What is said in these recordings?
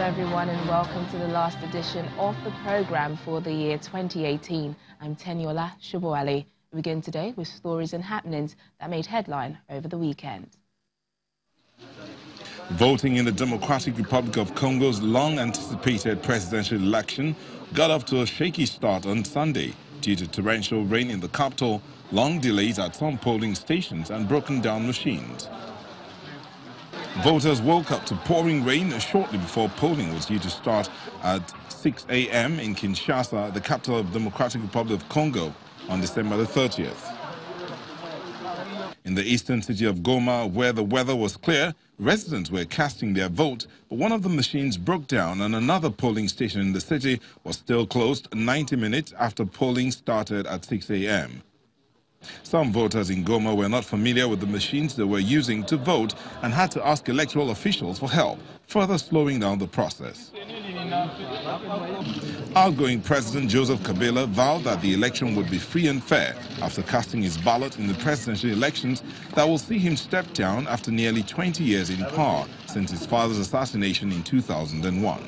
everyone, and welcome to the last edition of the programme for the year 2018. I'm Teniola Shuboali. We begin today with stories and happenings that made headline over the weekend. Voting in the Democratic Republic of Congo's long-anticipated presidential election got off to a shaky start on Sunday due to torrential rain in the capital, long delays at some polling stations and broken-down machines. Voters woke up to pouring rain shortly before polling was due to start at 6 a.m. in Kinshasa, the capital of the Democratic Republic of Congo, on December the 30th. In the eastern city of Goma, where the weather was clear, residents were casting their vote, but one of the machines broke down and another polling station in the city was still closed 90 minutes after polling started at 6 a.m. Some voters in Goma were not familiar with the machines they were using to vote and had to ask electoral officials for help, further slowing down the process. Outgoing President Joseph Kabila vowed that the election would be free and fair after casting his ballot in the presidential elections that will see him step down after nearly 20 years in power since his father's assassination in 2001.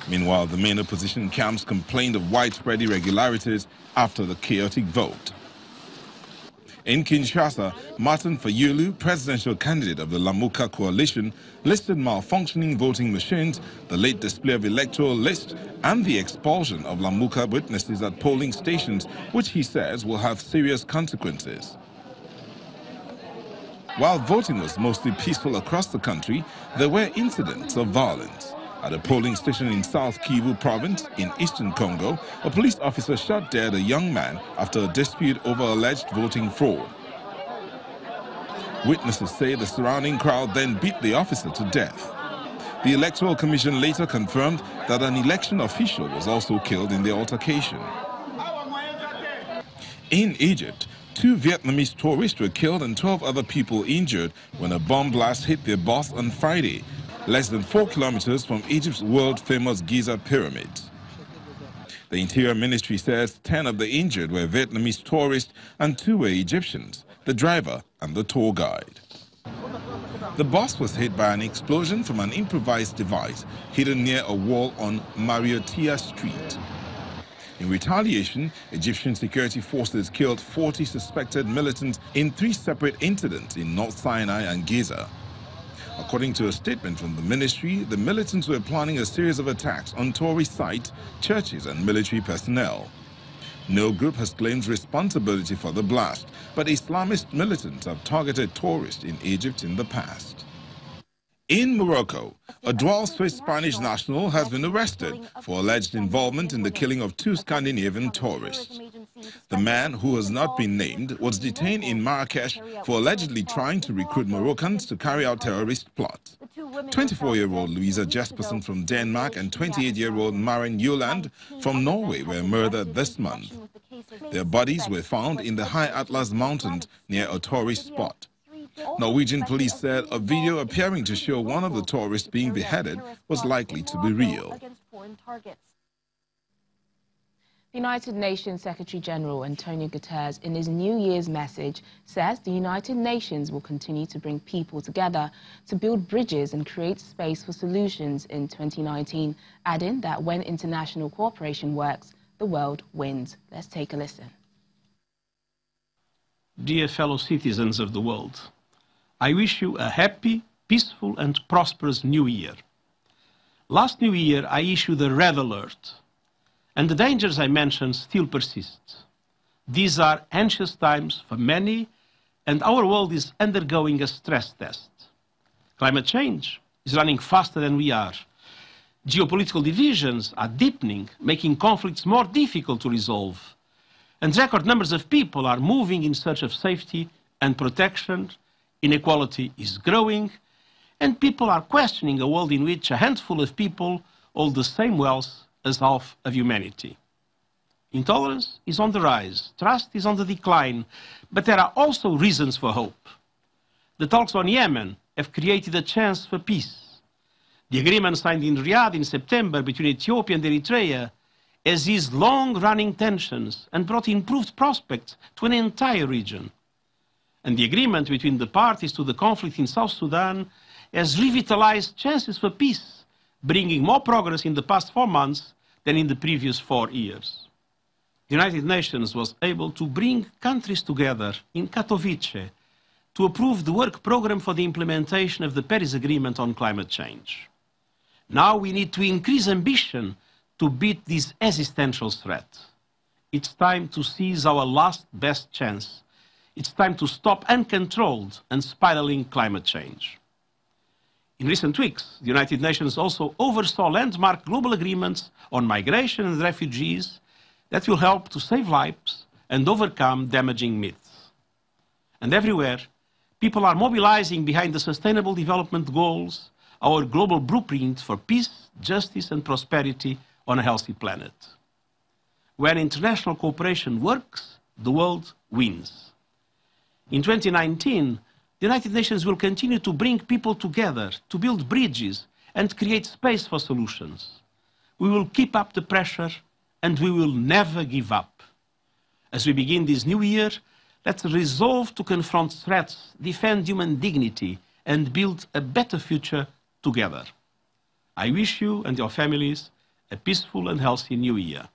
Meanwhile, the main opposition camps complained of widespread irregularities after the chaotic vote. In Kinshasa, Martin Fayulu, presidential candidate of the Lamuka coalition, listed malfunctioning voting machines, the late display of electoral lists, and the expulsion of Lamuka witnesses at polling stations, which he says will have serious consequences. While voting was mostly peaceful across the country, there were incidents of violence. At a polling station in South Kivu province in eastern Congo, a police officer shot dead a young man after a dispute over alleged voting fraud. Witnesses say the surrounding crowd then beat the officer to death. The Electoral Commission later confirmed that an election official was also killed in the altercation. In Egypt, 2 Vietnamese tourists were killed and 12 other people injured when a bomb blast hit their bus on Friday, less than 4 kilometers from Egypt's world-famous Giza pyramids. The Interior Ministry says 10 of the injured were Vietnamese tourists and 2 were Egyptians, the driver and the tour guide. The bus was hit by an explosion from an improvised device hidden near a wall on Mariotia Street. In retaliation, Egyptian security forces killed 40 suspected militants in 3 separate incidents in North Sinai and Giza. According to a statement from the ministry, the militants were planning a series of attacks on tourist sites, churches and military personnel. No group has claimed responsibility for the blast, but Islamist militants have targeted tourists in Egypt in the past. In Morocco, a dual Swiss-Spanish national has been arrested for alleged involvement in the killing of 2 Scandinavian tourists. The man, who has not been named, was detained in Marrakesh for allegedly trying to recruit Moroccans to carry out terrorist plots. 24-year-old Louisa Jespersen from Denmark and 28-year-old Maren Juland from Norway were murdered this month. Their bodies were found in the High Atlas Mountains near a tourist spot. Norwegian police said a video appearing to show one of the tourists being beheaded was likely to be real. The United Nations Secretary-General Antonio Guterres, in his New Year's message, says the United Nations will continue to bring people together to build bridges and create space for solutions in 2019, adding that when international cooperation works, the world wins. Let's take a listen. Dear fellow citizens of the world, I wish you a happy, peaceful and prosperous New Year. Last New Year I issued a red alert, and the dangers I mentioned still persist. These are anxious times for many, and our world is undergoing a stress test. Climate change is running faster than we are. Geopolitical divisions are deepening, making conflicts more difficult to resolve. And record numbers of people are moving in search of safety and protection. Inequality is growing, and people are questioning a world in which a handful of people hold the same wealth as half of humanity. Intolerance is on the rise, trust is on the decline, but there are also reasons for hope. The talks on Yemen have created a chance for peace. The agreement signed in Riyadh in September between Ethiopia and Eritrea has eased long-running tensions and brought improved prospects to an entire region. And the agreement between the parties to the conflict in South Sudan has revitalized chances for peace, bringing more progress in the past 4 months than in the previous 4 years. The United Nations was able to bring countries together in Katowice to approve the work program for the implementation of the Paris Agreement on climate change. Now we need to increase ambition to beat this existential threat. It's time to seize our last best chance. It's time to stop uncontrolled and spiraling climate change. In recent weeks, the United Nations also oversaw landmark global agreements on migration and refugees that will help to save lives and overcome damaging myths. And everywhere, people are mobilizing behind the Sustainable Development Goals, our global blueprint for peace, justice and prosperity on a healthy planet. When international cooperation works, the world wins. In 2019, the United Nations will continue to bring people together, to build bridges and create space for solutions. We will keep up the pressure and we will never give up. As we begin this new year, let's resolve to confront threats, defend human dignity and build a better future together. I wish you and your families a peaceful and healthy new year.